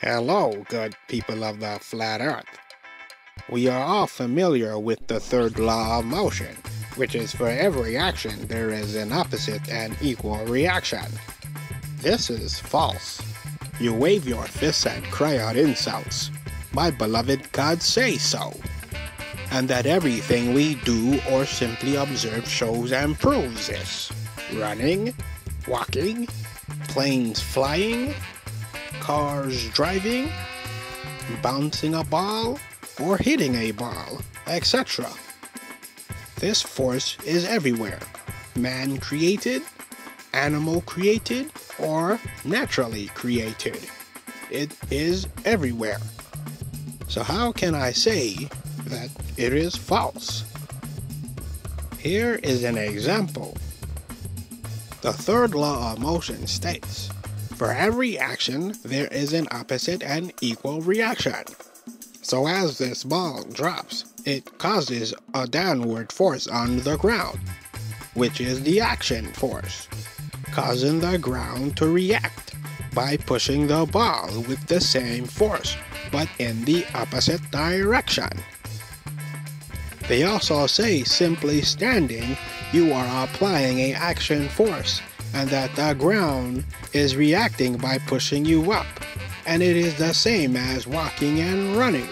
Hello, good people of the flat earth. We are all familiar with the third law of motion, which is for every action there is an opposite and equal reaction. This is false. You wave your fists and cry out insults. My beloved God say so. And that everything we do or simply observe shows and proves this. Running, walking, planes flying, cars driving, bouncing a ball, or hitting a ball, etc. This force is everywhere, man-created, animal-created, or naturally created. It is everywhere. So how can I say that it is false? Here is an example. The third law of motion states, for every action, there is an opposite and equal reaction. So as this ball drops, it causes a downward force on the ground, which is the action force, causing the ground to react by pushing the ball with the same force, but in the opposite direction. They also say simply standing, you are applying an action force, and that the ground is reacting by pushing you up, and it is the same as walking and running,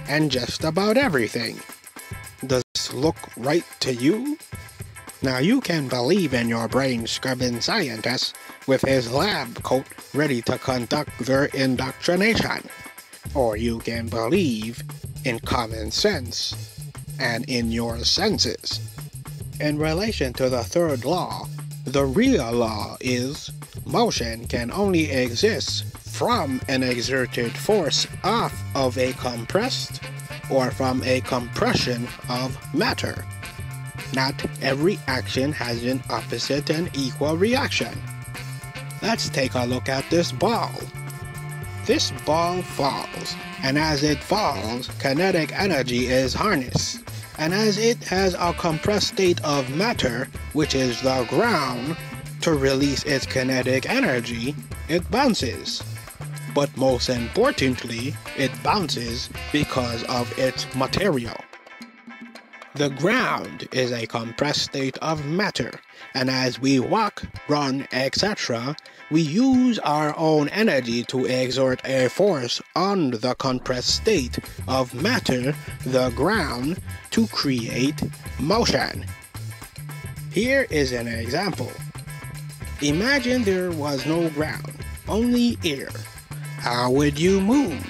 and just about everything. Does this look right to you? Now you can believe in your brain-scrubbing scientist with his lab coat ready to conduct their indoctrination, or you can believe in common sense and in your senses. In relation to the third law, the real law is motion can only exist from an exerted force off of a compressed or from a compression of matter. Not every action has an opposite and equal reaction. Let's take a look at this ball. This ball falls, and as it falls, kinetic energy is harnessed. And as it has a compressed state of matter, which is the ground, to release its kinetic energy, it bounces. But most importantly, it bounces because of its material. The ground is a compressed state of matter, and as we walk, run, etc., we use our own energy to exert a force on the compressed state of matter, the ground, to create motion. Here is an example. Imagine there was no ground, only air. How would you move?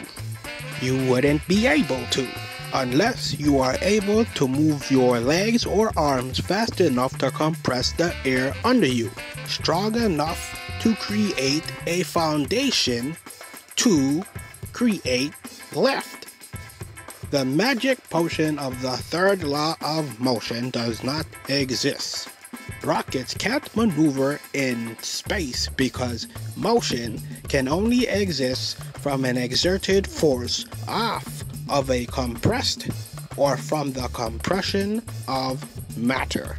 You wouldn't be able to, unless you are able to move your legs or arms fast enough to compress the air under you, strong enough to create a foundation to create lift. The magic potion of the third law of motion does not exist. Rockets can't maneuver in space because motion can only exist from an exerted force off of a compressed or from the compression of matter.